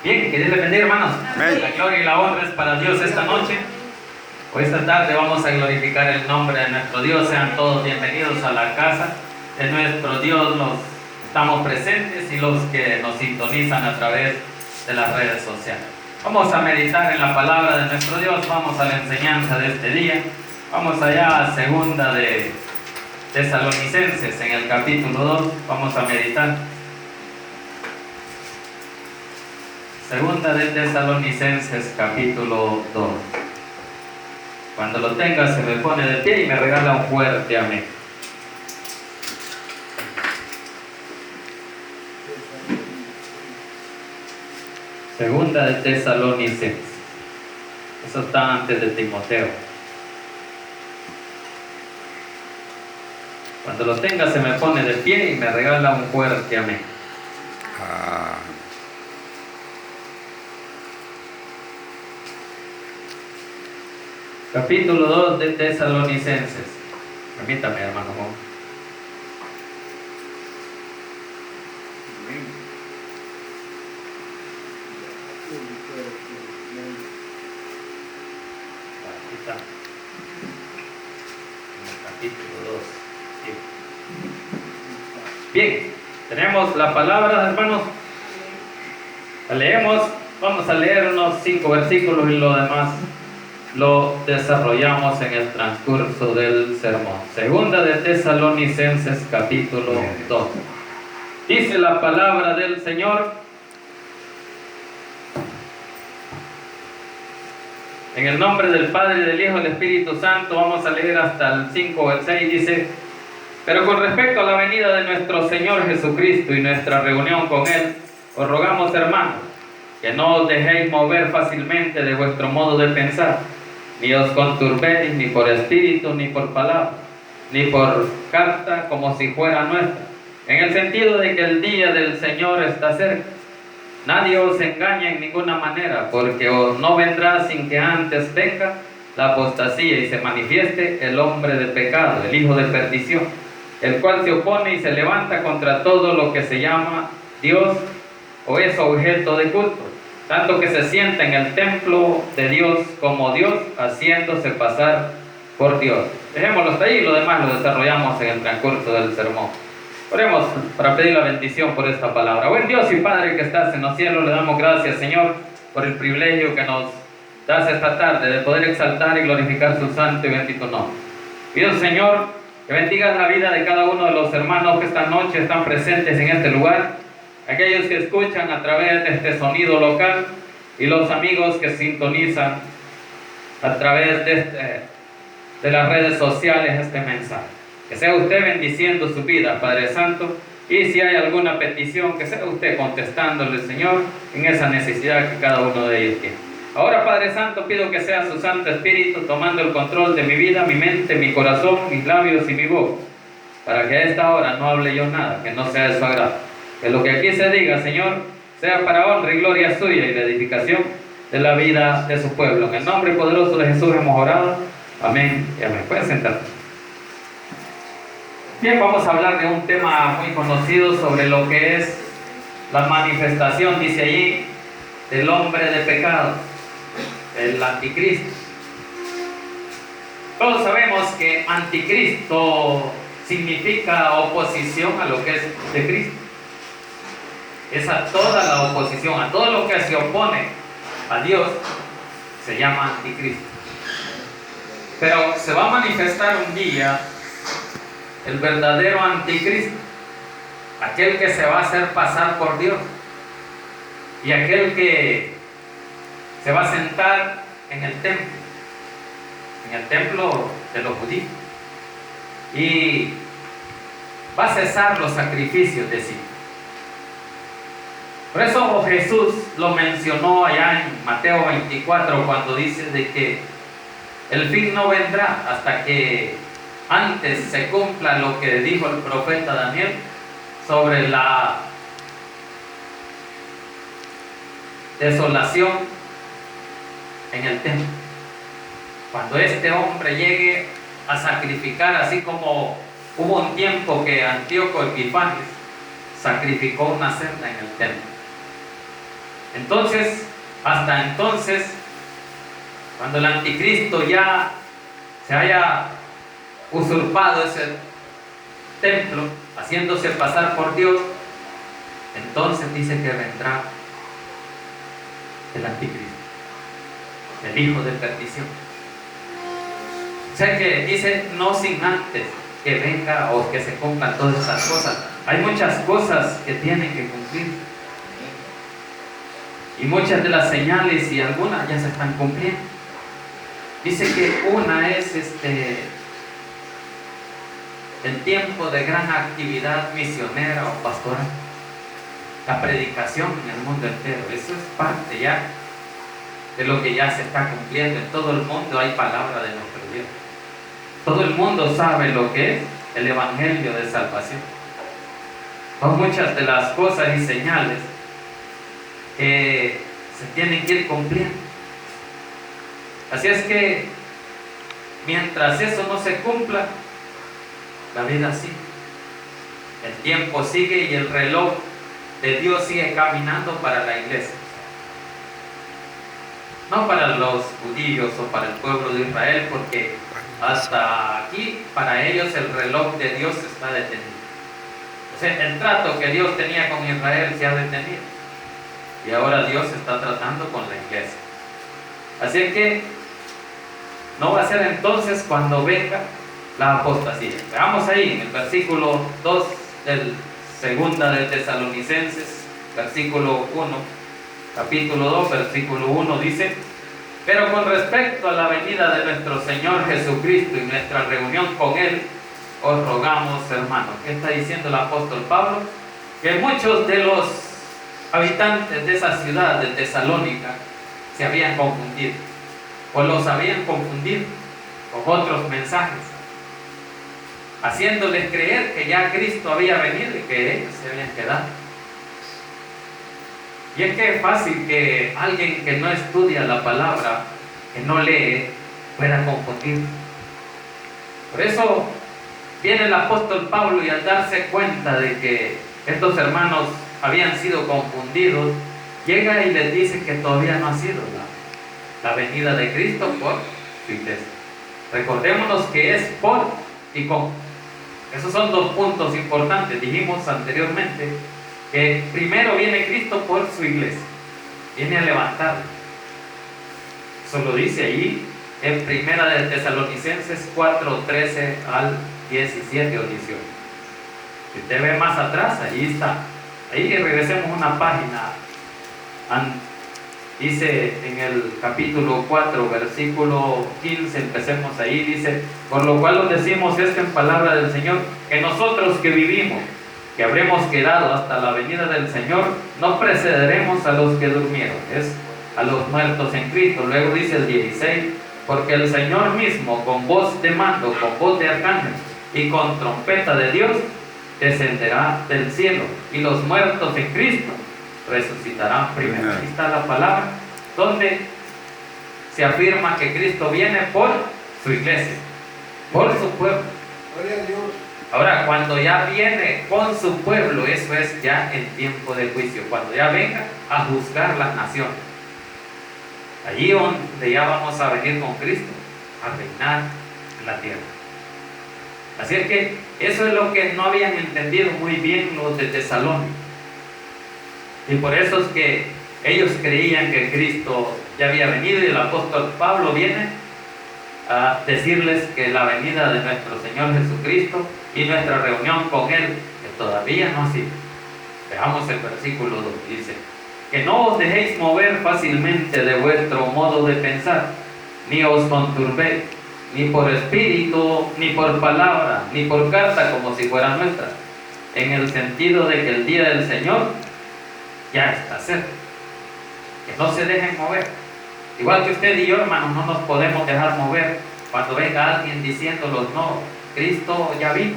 Bien, que Dios les bendiga, hermanos. Amén. La gloria y la honra es para Dios esta noche. Hoy esta tarde vamos a glorificar el nombre de nuestro Dios. Sean todos bienvenidos a la casa de nuestro Dios. Estamos presentes y los que nos sintonizan a través de las redes sociales. Vamos a meditar en la palabra de nuestro Dios. Vamos a la enseñanza de este día. Vamos allá a segunda de Tesalonicenses, en el capítulo 2. Vamos a meditar. Segunda de Tesalonicenses, capítulo 2. Cuando lo tenga, se me pone de pie y me regala un fuerte amén. Segunda de Tesalonicenses. Eso está antes de Timoteo. Cuando lo tenga, se me pone de pie y me regala un fuerte amén. Capítulo 2 de Tesalonicenses. Permítame, hermano Juan. Aquí está. En el capítulo 2. Bien, tenemos la palabra, hermanos. La leemos. Vamos a leer unos 5 versículos y lo demás lo desarrollamos en el transcurso del sermón. Segunda de Tesalonicenses, capítulo 2. Dice la palabra del Señor en el nombre del Padre, del Hijo y del Espíritu Santo. Vamos a leer hasta el 5 o el 6. Dice: pero con respecto a la venida de nuestro Señor Jesucristo y nuestra reunión con Él, os rogamos, hermanos, que no os dejéis mover fácilmente de vuestro modo de pensar, ni os conturbéis ni por espíritu, ni por palabra, ni por carta como si fuera nuestra, en el sentido de que el día del Señor está cerca. Nadie os engañe en ninguna manera, porque no vendrá sin que antes venga la apostasía y se manifieste el hombre de pecado, el hijo de perdición, el cual se opone y se levanta contra todo lo que se llama Dios o es objeto de culto, tanto que se sienta en el templo de Dios como Dios, haciéndose pasar por Dios. Dejémoslo hasta ahí y lo demás lo desarrollamos en el transcurso del sermón. Oremos para pedir la bendición por esta palabra. Buen Dios y Padre que estás en los cielos, le damos gracias, Señor, por el privilegio que nos das esta tarde de poder exaltar y glorificar su santo y bendito nombre. Pido, Señor, que bendigas la vida de cada uno de los hermanos que esta noche están presentes en este lugar, aquellos que escuchan a través de este sonido local y los amigos que sintonizan a través de las redes sociales este mensaje. Que sea usted bendiciendo su vida, Padre Santo, y si hay alguna petición, que sea usted contestándole, Señor, en esa necesidad que cada uno de ellos tiene. Ahora, Padre Santo, pido que sea su Santo Espíritu tomando el control de mi vida, mi mente, mi corazón, mis labios y mi boca, para que a esta hora no hable yo nada que no sea de su agrado. Que lo que aquí se diga, Señor, sea para honra y gloria suya y la edificación de la vida de su pueblo. En el nombre poderoso de Jesús hemos orado. Amén y amén. Pueden sentarse. Bien, vamos a hablar de un tema muy conocido sobre lo que es la manifestación, dice allí, del hombre de pecado, el anticristo. Todos sabemos que anticristo significa oposición a lo que es de Cristo. Es a toda la oposición, a todo lo que se opone a Dios, se llama anticristo. Pero se va a manifestar un día el verdadero anticristo, aquel que se va a hacer pasar por Dios y aquel que se va a sentar en el templo de los judíos, y va a cesar los sacrificios de sí. Por eso Jesús lo mencionó allá en Mateo 24 cuando dice de que el fin no vendrá hasta que antes se cumpla lo que dijo el profeta Daniel sobre la desolación en el templo. Cuando este hombre llegue a sacrificar, así como hubo un tiempo que Antíoco Epifanes sacrificó una cerda en el templo. Entonces, hasta entonces, cuando el anticristo ya se haya usurpado ese templo, haciéndose pasar por Dios, entonces dice que vendrá el anticristo, el hijo de perdición. O sea que dice, no sin antes que venga o que se cumplan todas esas cosas. Hay muchas cosas que tienen que cumplir. Y muchas de las señales y algunas ya se están cumpliendo. Dice que una es el tiempo de gran actividad misionera o pastoral. La predicación en el mundo entero. Eso es parte ya de lo que ya se está cumpliendo. En todo el mundo hay palabra de nuestro Dios. Todo el mundo sabe lo que es el evangelio de salvación. Son muchas de las cosas y señales que se tienen que ir cumpliendo. Así es que mientras eso no se cumpla, la vida sigue, el tiempo sigue y el reloj de Dios sigue caminando para la iglesia, no para los judíos o para el pueblo de Israel, porque hasta aquí para ellos el reloj de Dios está detenido. O sea, el trato que Dios tenía con Israel se ha detenido y ahora Dios está tratando con la iglesia. Así que no va a ser entonces cuando venga la apostasía. Veamos ahí en el versículo 2 del segunda de Tesalonicenses, versículo 1, capítulo 2, versículo 1 dice: pero con respecto a la venida de nuestro Señor Jesucristo y nuestra reunión con Él, os rogamos, hermanos. ¿Qué está diciendo el apóstol Pablo? Que muchos de los habitantes de esa ciudad de Tesalónica se habían confundido, o los habían confundido con otros mensajes, haciéndoles creer que ya Cristo había venido y que ellos se habían quedado. Y es que es fácil que alguien que no estudia la palabra, que no lee, pueda confundir. Por eso viene el apóstol Pablo y al darse cuenta de que estos hermanos habían sido confundidos, llega y les dice que todavía no ha sido la venida de Cristo por su iglesia. Recordémonos que es por y con. Esos son dos puntos importantes. Dijimos anteriormente que primero viene Cristo por su iglesia, viene a levantarla. Eso lo dice ahí en primera de Tesalonicenses 4, 13 al 17 o 18. Si usted ve más atrás, ahí está. Ahí regresemos una página. Dice en el capítulo 4, versículo 15, empecemos ahí, dice: por lo cual os decimos esto en palabra del Señor, que nosotros que vivimos, que habremos quedado hasta la venida del Señor, no precederemos a los que durmieron, es a los muertos en Cristo. Luego dice el 16: porque el Señor mismo, con voz de mando, con voz de arcángel y con trompeta de Dios, descenderá del cielo, y los muertos en Cristo resucitarán primero. Aquí está la palabra donde se afirma que Cristo viene por su iglesia, por su pueblo. Gloria a Dios. Ahora, cuando ya viene con su pueblo, eso es ya el tiempo del juicio, cuando ya venga a juzgar las naciones. Allí donde ya vamos a venir con Cristo a reinar en la tierra. Así es que eso es lo que no habían entendido muy bien los de Tesalónica. Y por eso es que ellos creían que Cristo ya había venido, y el apóstol Pablo viene a decirles que la venida de nuestro Señor Jesucristo y nuestra reunión con Él, que todavía no ha sido. Veamos el versículo 2, dice: que no os dejéis mover fácilmente de vuestro modo de pensar, ni os conturbéis, ni por espíritu, ni por palabra, ni por carta como si fuera nuestra, en el sentido de que el día del Señor ya está cerca. Que no se dejen mover. Igual que usted y yo, hermanos, no nos podemos dejar mover cuando venga alguien diciéndolos: no, Cristo ya vino,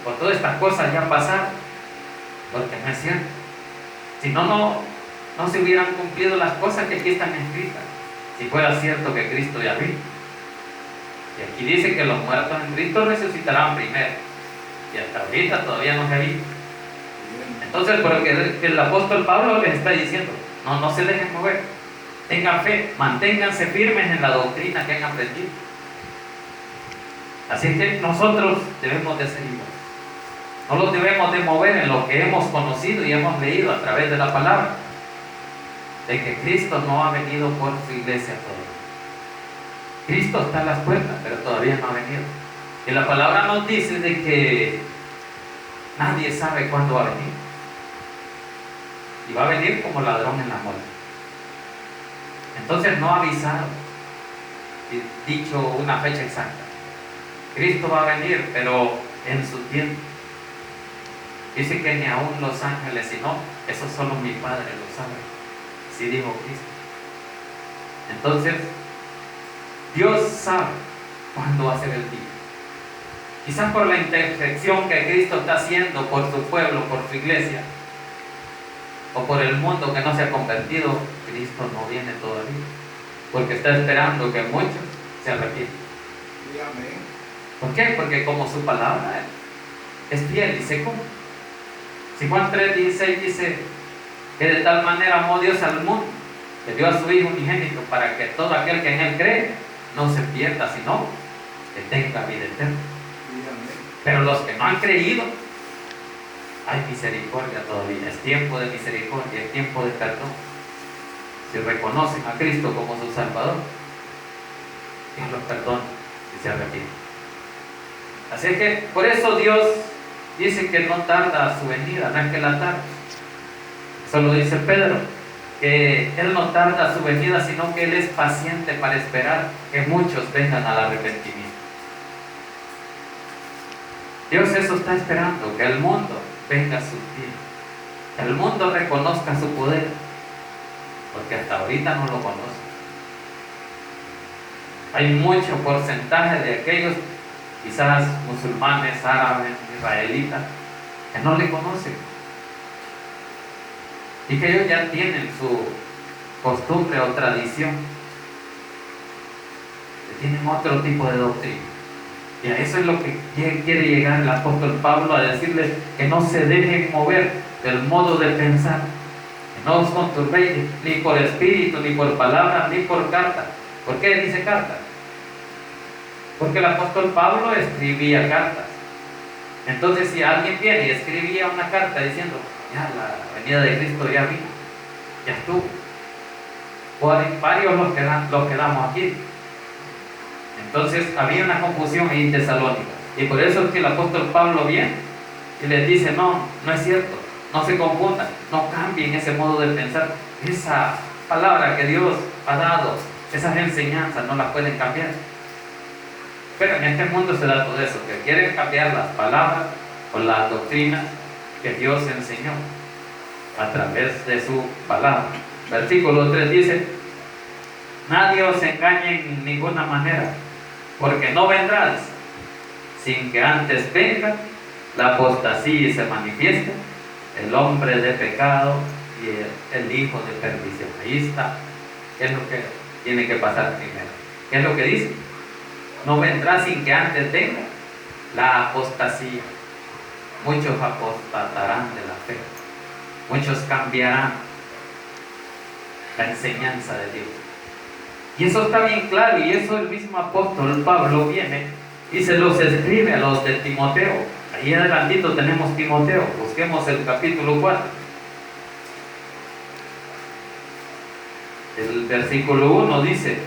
o todas estas cosas ya pasaron, porque no es cierto. Si no, no se hubieran cumplido las cosas que aquí están escritas, si fuera cierto que Cristo ya vino. Y aquí dice que los muertos en Cristo resucitarán primero, y hasta ahorita todavía no se ha visto. Entonces, pero que el apóstol Pablo les está diciendo, no se dejen mover, tengan fe, manténganse firmes en la doctrina que han aprendido. Así que nosotros debemos de ser igual. No los debemos de mover en lo que hemos conocido y hemos leído a través de la palabra, de que Cristo no ha venido por su iglesia todavía. Cristo está a las puertas, pero todavía no ha venido. Y la palabra nos dice de que nadie sabe cuándo va a venir. Y va a venir como ladrón en la noche. Entonces no ha avisado, dicho una fecha exacta. Cristo va a venir, pero en su tiempo. Dice que ni aún los ángeles, sino eso solo mi Padre lo sabe. Así dijo Cristo. Entonces, Dios sabe cuándo va a ser el día. Quizás por la intersección que Cristo está haciendo por su pueblo, por su iglesia, o por el mundo que no se ha convertido, Cristo no viene todavía, porque está esperando que muchos se arrepientan. ¿Por qué? Porque como su palabra es fiel y se cumple. Si Juan 3:16 dice que de tal manera amó Dios al mundo, que dio a su Hijo unigénito para que todo aquel que en Él cree no se pierda, sino que tenga vida eterna. Pero los que no han creído, hay misericordia todavía, es tiempo de misericordia, es tiempo de perdón. Si reconocen a Cristo como su Salvador, Dios los perdona y se arrepienten. Así que por eso Dios dice que no tarda su venida, no es que la tarde. Eso lo dice Pedro, que Él no tarda su venida, sino que Él es paciente para esperar que muchos vengan al arrepentimiento. Dios eso está esperando, que el mundo venga a su tiempo, que el mundo reconozca su poder, porque hasta ahorita no lo conoce. Hay mucho porcentaje de aquellos, quizás musulmanes, árabes, israelitas, que no le conocen y que ellos ya tienen su costumbre o tradición, que tienen otro tipo de doctrina. Y a eso es lo que quiere llegar el apóstol Pablo, a decirles que no se dejen mover del modo de pensar, que no os conturbéis ni por espíritu, ni por palabra, ni por carta. ¿Por qué dice carta? Porque el apóstol Pablo escribía cartas. Entonces, si alguien viene y escribía una carta diciendo, ya la venida de Cristo ya vino, ya estuvo, varios los quedamos aquí. Entonces había una confusión ahí en Tesalónica, y por eso es que el apóstol Pablo viene y les dice, no es cierto, no se confundan, no cambien ese modo de pensar. Esa palabra que Dios ha dado, esas enseñanzas no las pueden cambiar. Pero en este mundo se da todo eso, que quieren cambiar las palabras o las doctrinas que Dios enseñó a través de su palabra. Versículo 3 dice, nadie os engañe en ninguna manera, porque no vendrás sin que antes venga la apostasía y se manifieste el hombre de pecado y el hijo de perdición. Ahí está, ¿qué es lo que tiene que pasar primero? ¿Qué es lo que dice? No vendrá sin que antes venga la apostasía. Muchos apostatarán de la fe, muchos cambiarán la enseñanza de Dios. Y eso está bien claro, y eso el mismo apóstol Pablo viene y se los escribe a los de Timoteo. Ahí adelantito tenemos Timoteo, busquemos el capítulo 4. El versículo 1 dice,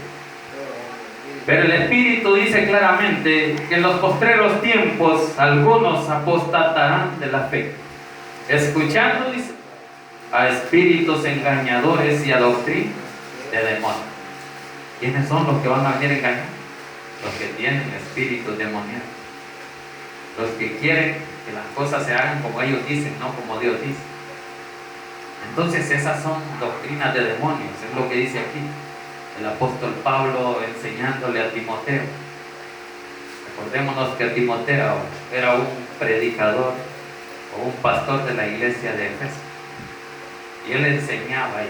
pero el Espíritu dice claramente que en los postreros tiempos algunos apostatarán de la fe, escuchando, dice, a espíritus engañadores y a doctrina de demonios. ¿Quiénes son los que van a venir a engañar? Los que tienen espíritus demoníacos, los que quieren que las cosas se hagan como ellos dicen, no como Dios dice. Entonces esas son doctrinas de demonios, es lo que dice aquí el apóstol Pablo enseñándole a Timoteo. Recordémonos que Timoteo era un predicador o un pastor de la iglesia de Éfeso, y él enseñaba ahí.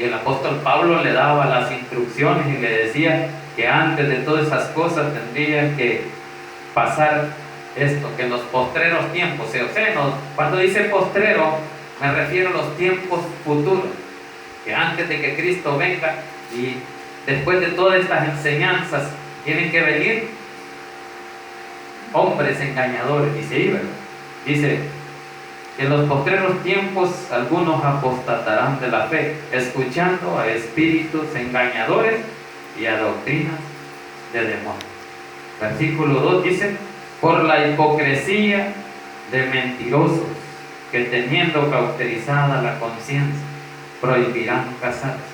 Y el apóstol Pablo le daba las instrucciones y le decía que antes de todas esas cosas tendría que pasar esto, que en los postreros tiempos, o sea, cuando dice postrero, me refiero a los tiempos futuros, que antes de que Cristo venga y después de todas estas enseñanzas, tienen que venir hombres engañadores, dice ahí, ¿verdad? Dice que en los postreros tiempos algunos apostatarán de la fe, escuchando a espíritus engañadores y a doctrinas de demonios. Versículo 2 dice: por la hipocresía de mentirosos, que teniendo cauterizada la conciencia, prohibirán casarse.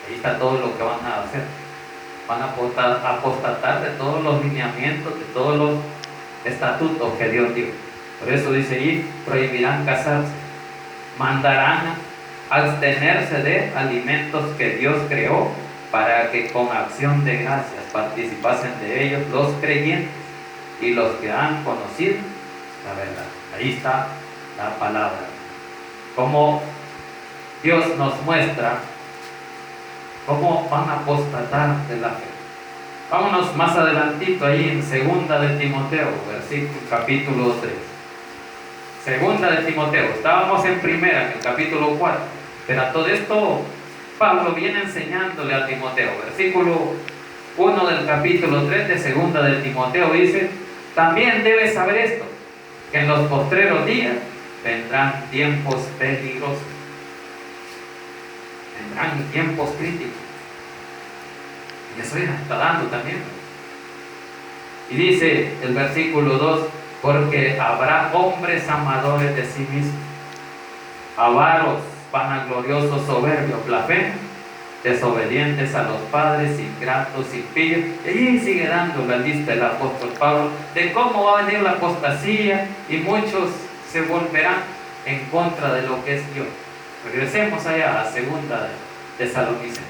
Ahí está todo lo que van a hacer. Van a apostatar de todos los lineamientos, de todos los estatutos que Dios dio. Por eso dice ahí: prohibirán casarse, mandarán abstenerse de alimentos que Dios creó, para que con acción de gracias participasen de ellos los creyentes y los que han conocido la verdad. Ahí está la palabra. Como Dios nos muestra cómo van a apostatar de la fe. Vámonos más adelantito ahí en segunda de Timoteo, capítulo 3. Segunda de Timoteo. Estábamos en primera, en el capítulo 4. Pero a todo esto Pablo viene enseñándole a Timoteo. Versículo 1 del capítulo 3 de segunda de Timoteo dice: también debes saber esto, que en los postreros días vendrán tiempos peligrosos, vendrán tiempos críticos. Y eso ya está dando también. Y dice el versículo 2: porque habrá hombres amadores de sí mismos, avaros, vanagloriosos, soberbios, blasfemos, desobedientes a los padres, ingratos, impíos. Y allí sigue dando la lista el apóstol Pablo de cómo va a venir la apostasía, y muchos se volverán en contra de lo que es Dios. Regresemos allá a segunda de Tesalonicenses.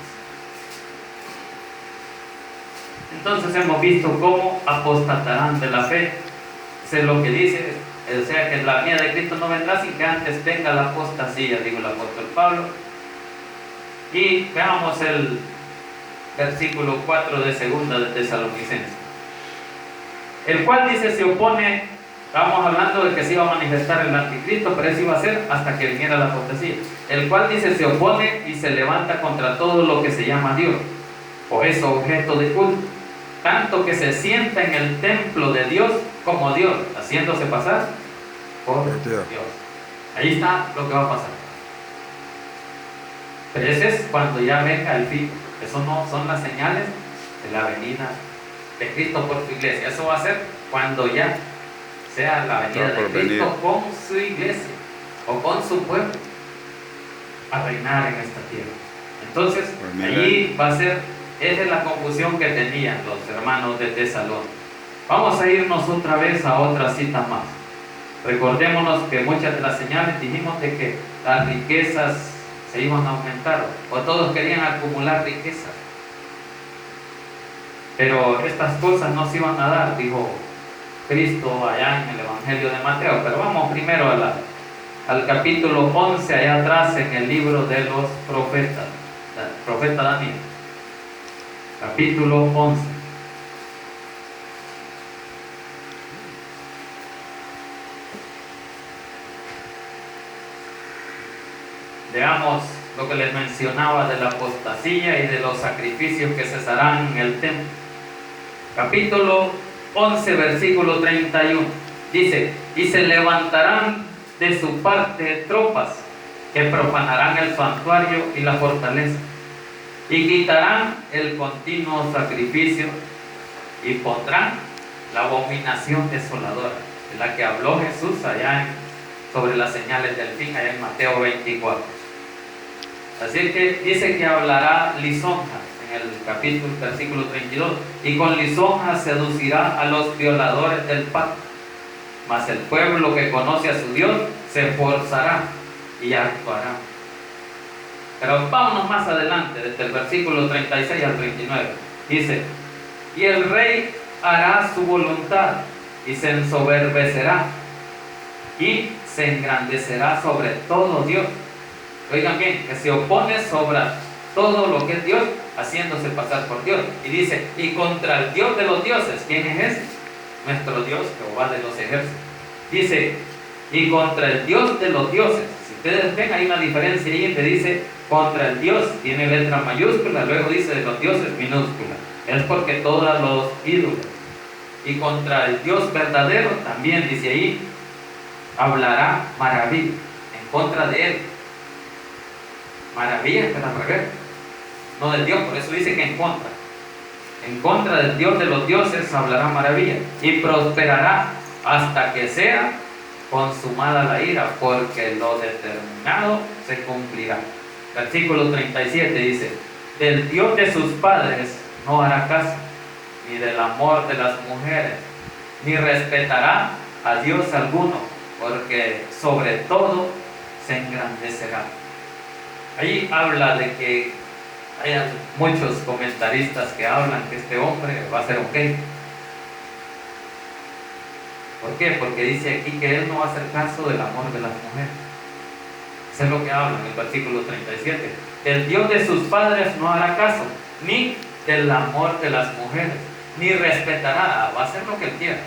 Entonces hemos visto cómo apostatarán de la fe. Eso es lo que dice, o sea, que la venida de Cristo no vendrá sin que antes venga la apostasía, dijo el apóstol Pablo. Y veamos el versículo 4 de segunda de Tesalonicenses, el cual dice: se opone. Estamos hablando de que se iba a manifestar el anticristo, pero eso iba a ser hasta que viniera la apostasía. El cual dice: se opone y se levanta contra todo lo que se llama Dios, o es objeto de culto, tanto que se sienta en el templo de Dios como Dios, haciéndose pasar por Dios. Ahí está lo que va a pasar. Pero ese es cuando ya venga el fin. Eso no son las señales de la venida de Cristo por su iglesia. Eso va a ser cuando ya sea la venida de Cristo con su iglesia o con su pueblo a reinar en esta tierra. Entonces, allí va a ser, esa es la confusión que tenían los hermanos de Tesalónica. Vamos a irnos otra vez a otra cita más. Recordémonos que muchas de las señales dijimos de que las riquezas se iban a aumentar, o todos querían acumular riquezas. Pero estas cosas no se iban a dar, dijo Cristo allá en el Evangelio de Mateo. Pero vamos primero al capítulo 11, allá atrás en el libro de los profetas, el profeta Daniel. Capítulo 11. Veamos lo que les mencionaba de la apostasía y de los sacrificios que cesarán en el templo. Capítulo 11, versículo 31. Dice: y se levantarán de su parte tropas que profanarán el santuario y la fortaleza, y quitarán el continuo sacrificio, y pondrán la abominación desoladora, de la que habló Jesús allá sobre las señales del fin, allá en Mateo 24. Así que dice que hablará lisonjas en el capítulo, versículo 32, y con lisonjas seducirá a los violadores del pacto, mas el pueblo que conoce a su Dios se esforzará y actuará. Pero vámonos más adelante, desde el versículo 36 al 39. Dice: y el rey hará su voluntad y se ensoberbecerá y se engrandecerá sobre todo Dios. Oigan bien, que se opone sobre todo lo que es Dios, haciéndose pasar por Dios. Y dice: y contra el Dios de los dioses. ¿Quién es ese? nuestro Dios, Jehová de los ejércitos. Dice, y contra el Dios de los dioses. Si ustedes ven, hay una diferencia ahí donde dice contra el Dios, tiene letra mayúscula, luego dice de los dioses minúscula. Es porque todos los ídolos. Y contra el Dios verdadero también dice ahí, hablará maravilla en contra de él. Maravilla, pero al revés, no del Dios, por eso dice que en contra. En contra del Dios de los dioses hablará maravilla y prosperará hasta que sea consumada la ira, porque lo determinado se cumplirá. Versículo 37 dice, del Dios de sus padres no hará caso, ni del amor de las mujeres, ni respetará a Dios alguno, porque sobre todo se engrandecerá. Ahí habla de que hay muchos comentaristas que hablan que este hombre va a ser un gay. ¿Por qué? Porque dice aquí que él no va a hacer caso del amor de las mujeres. Eso es lo que habla en el versículo 37. El Dios de sus padres no hará caso, ni del amor de las mujeres, ni respetará, va a hacer lo que él quiera,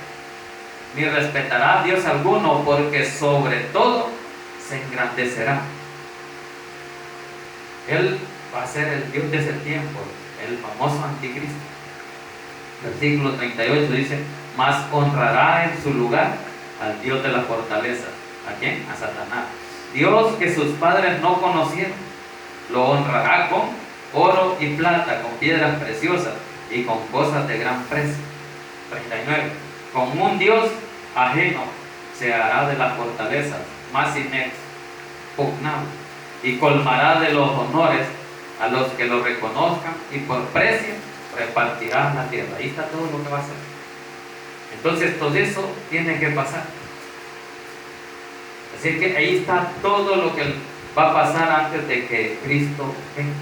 ni respetará a Dios alguno, porque sobre todo se engrandecerá. Él va a ser el Dios de ese tiempo, el famoso anticristo. Versículo 38 dice, mas honrará en su lugar al Dios de la fortaleza. ¿A quién? A Satanás. Dios que sus padres no conocieron, lo honrará con oro y plata, con piedras preciosas y con cosas de gran precio. 39. Con un Dios ajeno se hará de las fortalezas más inexpugnables y colmará de los honores a los que lo reconozcan y por precio repartirá la tierra. Ahí está todo lo que va a hacer. Entonces todo eso tiene que pasar. Así que ahí está todo lo que va a pasar antes de que Cristo venga.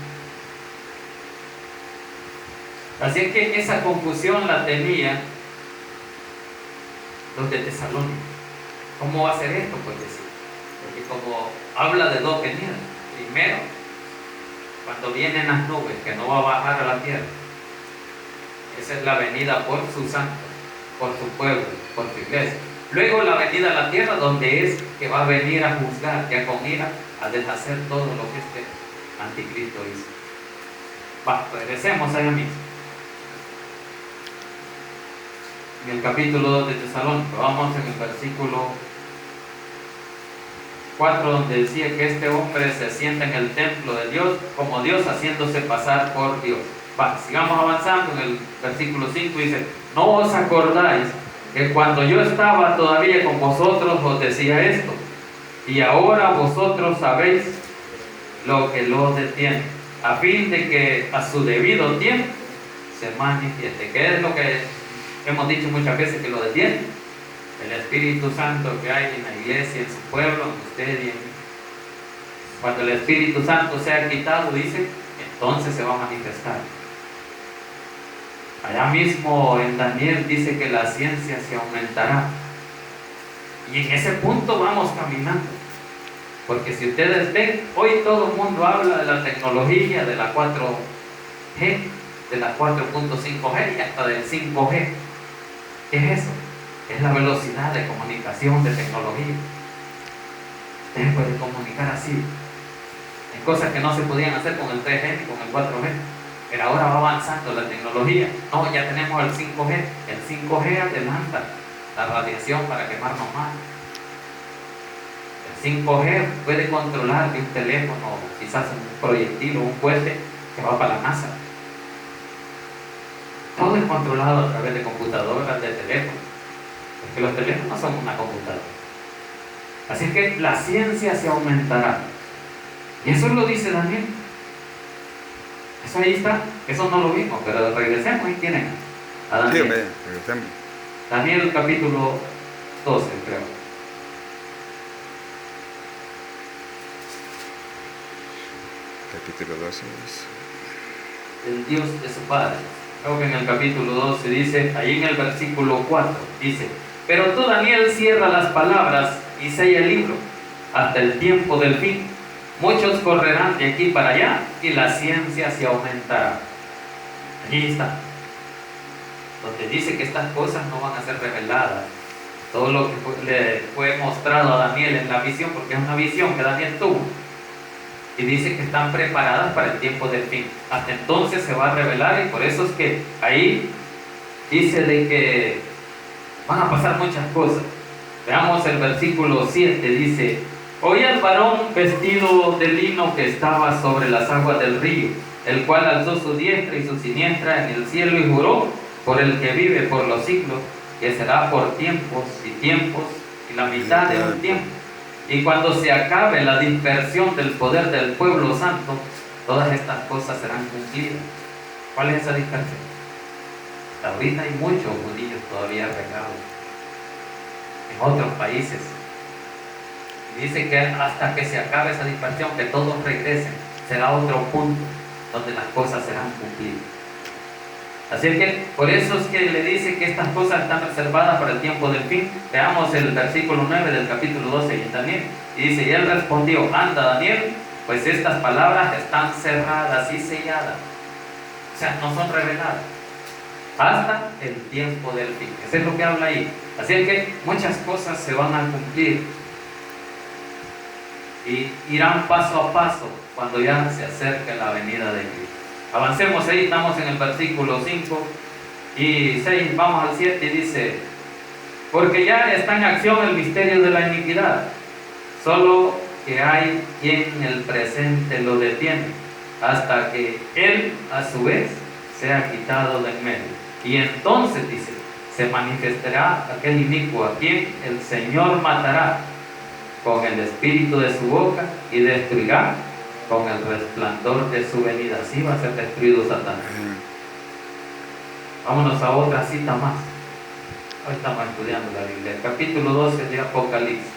Así que esa confusión la tenía los de Tesalónica. ¿Cómo va a ser esto? Pues decir, porque como habla de dos venidas. Primero, cuando vienen las nubes, que no va a bajar a la tierra. Esa es la venida por sus santos, por su pueblo, por su iglesia. Luego la venida a la tierra, donde es que va a venir a juzgar, ya con ira, a deshacer todo lo que este anticristo hizo. Regresemos allá mismo. En el capítulo 2 de Tesalónica, vamos en el versículo 4, donde decía que este hombre se sienta en el templo de Dios como Dios, haciéndose pasar por Dios. Sigamos avanzando. En el versículo 5 dice, no os acordáis que cuando yo estaba todavía con vosotros os decía esto, y ahora vosotros sabéis lo que lo detiene, a fin de que a su debido tiempo se manifieste. ¿Qué es lo que hemos dicho muchas veces que lo detiene? El Espíritu Santo que hay en la iglesia, en su pueblo, en usted y en mí. Cuando el Espíritu Santo sea quitado, dice, entonces se va a manifestar. Allá mismo en Daniel dice que la ciencia se aumentará. Y en ese punto vamos caminando. Porque si ustedes ven, hoy todo el mundo habla de la tecnología, de la 4G, de la 4.5G y hasta del 5G. ¿Qué es eso? Es la velocidad de comunicación, de tecnología. Usted puede comunicar así, en cosas que no se podían hacer con el 3G ni con el 4G. Pero ahora va avanzando la tecnología. No, ya tenemos el 5G. El 5G adelanta la radiación para quemarnos más. El 5G puede controlar de un teléfono, quizás un proyectil o un cohete que va para la NASA. Todo es controlado a través de computadoras, de teléfonos. Porque los teléfonos son una computadora. Así que la ciencia se aumentará. Y eso lo dice Daniel. Eso ahí está. Eso no lo vimos, pero regresemos. Ahí tienen a Daniel. Sí, regresemos. Daniel capítulo 12, creo. Capítulo 12. El Dios de su Padre. Creo que en el capítulo 12 dice, ahí en el versículo 4, dice, pero tú, Daniel, cierra las palabras y sella el libro hasta el tiempo del fin. Muchos correrán de aquí para allá y la ciencia se aumentará. Allí está. donde dice que estas cosas no van a ser reveladas. Todo lo que le fue mostrado a Daniel en la visión, porque es una visión que Daniel tuvo, y dice que están preparadas para el tiempo del fin. Hasta entonces se va a revelar, y por eso es que ahí dice de que van a pasar muchas cosas. Veamos el versículo 7, dice: oí al varón vestido de lino que estaba sobre las aguas del río, el cual alzó su diestra y su siniestra en el cielo y juró por el que vive por los siglos, que será por tiempos y la mitad de un tiempo. Y cuando se acabe la dispersión del poder del pueblo santo, todas estas cosas serán cumplidas. ¿Cuál es esa dispersión? Ahorita hay muchos judíos todavía regados en otros países. Y dice que hasta que se acabe esa dispersión, que todos regresen, será otro punto donde las cosas serán cumplidas. Así que por eso es que le dice que estas cosas están reservadas para el tiempo del fin. Veamos el versículo 9 del capítulo 12 de Daniel. Y dice: y él respondió: anda, Daniel, pues estas palabras están cerradas y selladas. O sea, no son reveladas hasta el tiempo del fin. Eso es lo que habla ahí. Así que muchas cosas se van a cumplir y irán paso a paso cuando ya se acerque la venida de Cristo. Avancemos ahí, estamos en el versículo 5 y 6, vamos al 7 y dice: porque ya está en acción el misterio de la iniquidad, solo que hay quien en el presente lo detiene, hasta que él a su vez sea quitado de en medio. Y entonces dice: se manifestará aquel inicuo a quien el Señor matará con el espíritu de su boca y destruirá con el resplandor de su venida. Así va a ser destruido Satanás. Vámonos a otra cita más. Hoy estamos estudiando la Biblia. El capítulo 12 de Apocalipsis.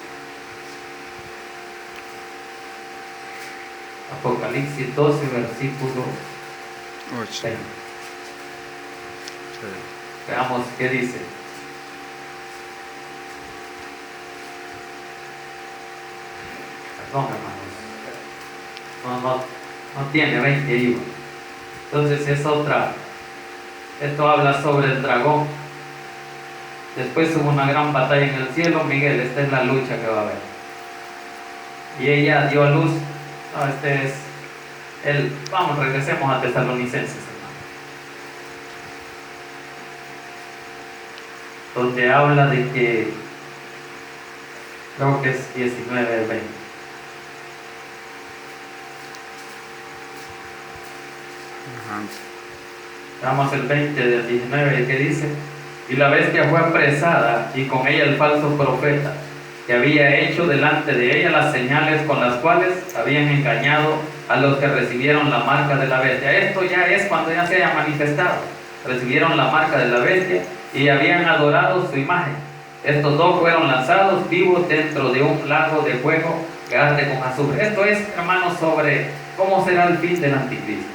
Apocalipsis 12, versículo 20. Veamos qué dice. Perdón, hermanos. No tiene 20 hijos. Entonces es otra. Esto habla sobre el dragón. Después hubo una gran batalla en el cielo. Miguel, esta es la lucha que va a haber. Y ella dio a luz. No, este es el. Vamos, regresemos a Tesalonicenses, hermano. Donde habla de que, creo que es 19, 20. Vamos el 20 del 19, que dice: y la bestia fue apresada, y con ella el falso profeta, que había hecho delante de ella las señales con las cuales habían engañado a los que recibieron la marca de la bestia. Esto ya es cuando ya se haya manifestado. Recibieron la marca de la bestia y habían adorado su imagen. Estos dos fueron lanzados vivos dentro de un lago de fuego que arde con azufre. Esto es, hermanos, sobre cómo será el fin del anticristo,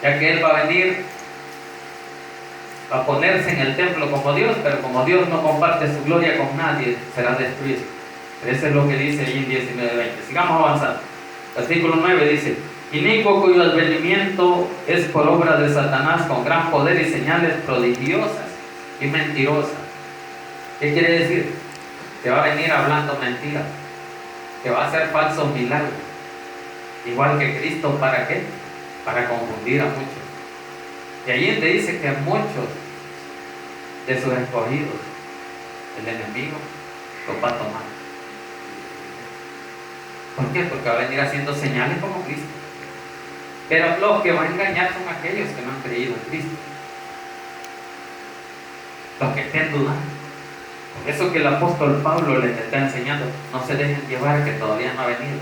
ya que él va a venir a ponerse en el templo como Dios, pero como Dios no comparte su gloria con nadie, será destruido. Eso es lo que dice ahí en 19:20. Sigamos avanzando. Versículo 9 dice: inicuo cuyo advenimiento es por obra de Satanás con gran poder y señales prodigiosas y mentirosas. ¿Qué quiere decir? Que va a venir hablando mentiras, que va a hacer falsos milagros, igual que Cristo. ¿Para qué? Para confundir a muchos. Y allí te dice que muchos de sus escogidos, el enemigo los va a tomar. ¿Por qué? Porque va a venir haciendo señales como Cristo. Pero los que van a engañar son aquellos que no han creído en Cristo, los que estén dudando. Por eso que el apóstol Pablo les está enseñando: no se dejen llevar, que todavía no ha venido.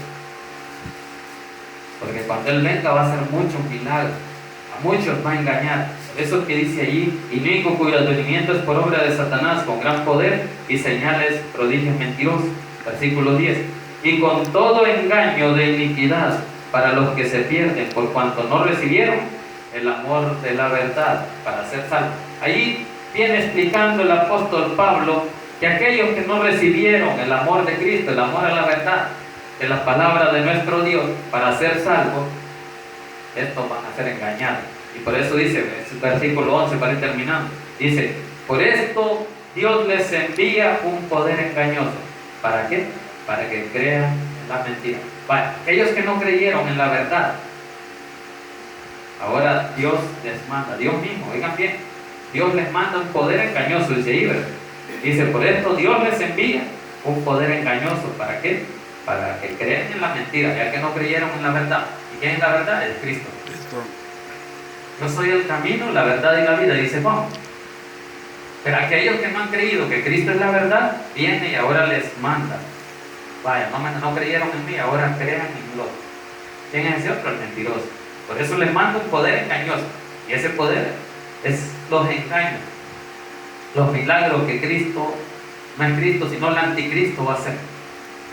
Porque cuando Él venga va a hacer muchos milagros, a muchos va a engañar. Por eso que dice allí: inicuo cuyo advenimiento es por obra de Satanás con gran poder y señales, prodigios mentirosos. Versículo 10: y con todo engaño de iniquidad para los que se pierden, por cuanto no recibieron el amor de la verdad para ser salvos. Allí viene explicando el apóstol Pablo que aquellos que no recibieron el amor de Cristo, el amor a la verdad, de la palabra de nuestro Dios para ser salvos, estos van a ser engañados. Y por eso dice, versículo 11, para ir terminando: Dice, por esto Dios les envía un poder engañoso. ¿Para qué? Para que crean en la mentira. Vaya, aquellos que no creyeron en la verdad, ahora Dios les manda, Dios mismo, oigan bien, Dios les manda un poder engañoso, dice ahí, ¿verdad? Dice, por esto Dios les envía un poder engañoso. ¿Para qué? Para que crean en la mentira, ya que no creyeron en la verdad. ¿Y quién es la verdad? Es Cristo. Yo soy el camino, la verdad y la vida, dice Juan. Pero aquellos que no han creído que Cristo es la verdad, viene y ahora les manda. Vaya, no creyeron en mí, ahora crean en el otro. ¿Quién es ese otro? El mentiroso. Por eso les manda un poder engañoso. Y ese poder es los engaños, los milagros que Cristo, no es Cristo, sino el anticristo va a hacer.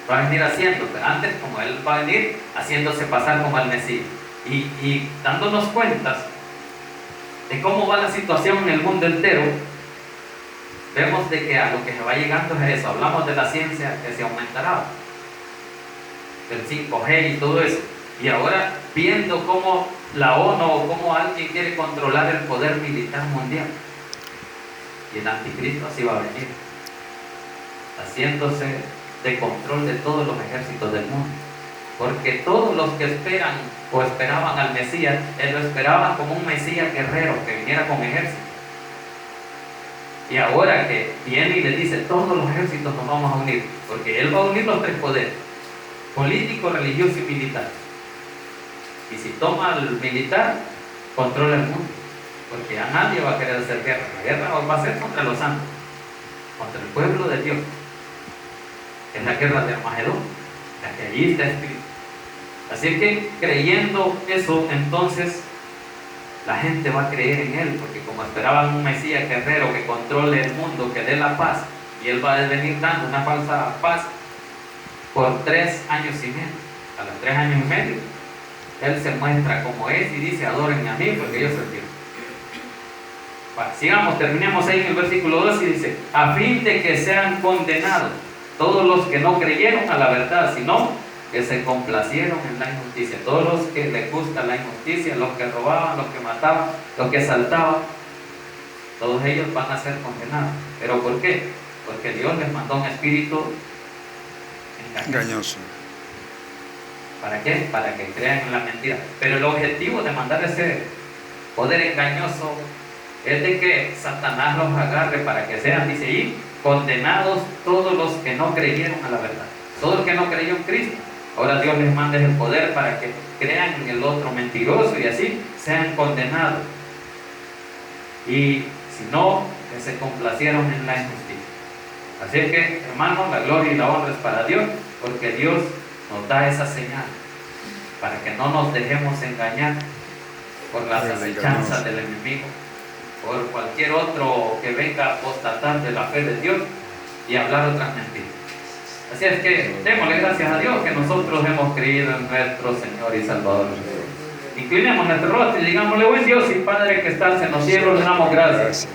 Va a venir haciendo, pero antes como Él va a venir haciéndose pasar como el Mesías. Y dándonos cuentas de cómo va la situación en el mundo entero, vemos de que a lo que se va llegando es eso. Hablamos de la ciencia que se aumentará, del 5G y todo eso. Y ahora viendo cómo la ONU o cómo alguien quiere controlar el poder militar mundial. Y el anticristo así va a venir, haciéndose de control de todos los ejércitos del mundo. Porque todos los que esperan o esperaban al Mesías, él lo esperaban como un Mesías guerrero que viniera con ejército. Y ahora que viene y le dice, todos los ejércitos nos vamos a unir, porque él va a unir los tres poderes, político, religioso y militar. Y si toma el militar, controla el mundo, porque a nadie va a querer hacer guerra. La guerra va a ser contra los santos, contra el pueblo de Dios. Es la guerra de Armagedón, la que allí está escrito. Así que creyendo eso, entonces la gente va a creer en él, porque como esperaban un Mesías guerrero que controle el mundo, que dé la paz, y él va a venir dando una falsa paz por 3 años y medio. A los 3 años y medio, él se muestra como es y dice, adoren a mí, porque yo soy Dios. Bueno, sigamos, terminemos ahí en el versículo 2 y dice, a fin de que sean condenados todos los que no creyeron a la verdad, sino que se complacieron en la injusticia. Todos los que les gusta la injusticia, los que robaban, los que mataban, los que asaltaban, todos ellos van a ser condenados. ¿Pero por qué? Porque Dios les mandó un espíritu engañoso. ¿Para qué? Para que crean en la mentira. Pero el objetivo de mandar ese poder engañoso es de que Satanás los agarre para que sean, dice ahí, condenados todos los que no creyeron a la verdad. Todos los que no creyeron en Cristo. Ahora Dios les manda el poder para que crean en el otro mentiroso y así sean condenados. Y si no, que se complacieron en la injusticia. Así es que, hermanos, la gloria y la honra es para Dios, porque Dios nos da esa señal para que no nos dejemos engañar por las acechanzas del enemigo, por cualquier otro que venga a apostatar de la fe de Dios y hablar otras mentiras. Así es que démosle gracias a Dios que nosotros hemos creído en nuestro Señor y Salvador. Inclinemos nuestro rostro y digámosle, buen Dios y Padre que estás en los cielos, le damos gracias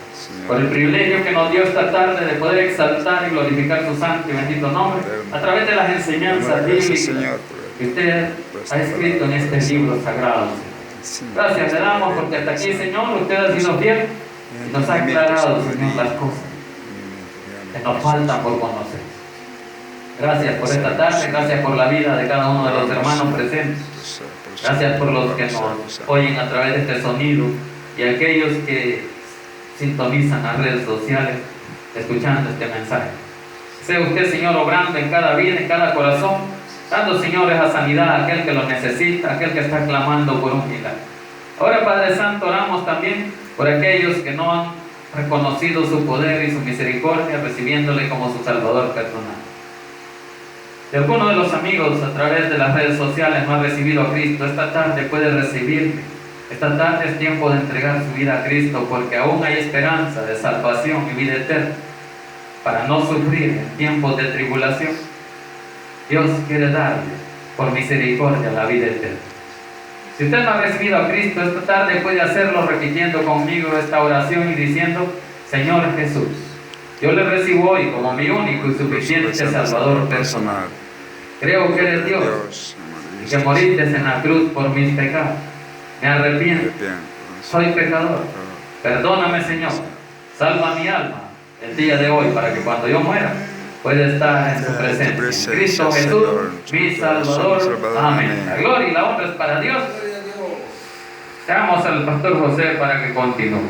por el privilegio que nos dio esta tarde de poder exaltar y glorificar su santo y bendito nombre a través de las enseñanzas bíblicas que usted ha escrito en este libro sagrado. Gracias le damos porque hasta aquí, Señor, usted ha sido fiel y nos ha aclarado, Señor, las cosas que nos faltan por conocer. Gracias por esta tarde, gracias por la vida de cada uno de los hermanos presentes. Gracias por los que nos oyen a través de este sonido y aquellos que sintonizan las redes sociales escuchando este mensaje. Sea usted, Señor, obrando en cada vida, en cada corazón, dando, Señor, esa sanidad a aquel que lo necesita, aquel que está clamando por un milagro. Ahora, Padre Santo, oramos también por aquellos que no han reconocido su poder y su misericordia, recibiéndole como su Salvador personal. Si alguno de los amigos a través de las redes sociales no ha recibido a Cristo, esta tarde puede recibirle. Esta tarde es tiempo de entregar su vida a Cristo, porque aún hay esperanza de salvación y vida eterna para no sufrir en tiempos de tribulación. Dios quiere darle por misericordia la vida eterna. Si usted no ha recibido a Cristo, esta tarde puede hacerlo repitiendo conmigo esta oración y diciendo, Señor Jesús, yo le recibo hoy como mi único y suficiente Salvador personal. Creo que eres Dios y que moriste en la cruz por mis pecados. Me arrepiento. Soy pecador. Perdóname, Señor. Salva mi alma el día de hoy para que cuando yo muera pueda estar en su presencia. En Cristo Jesús, mi Salvador. Amén. La gloria y la honra es para Dios. Damos al pastor José para que continúe.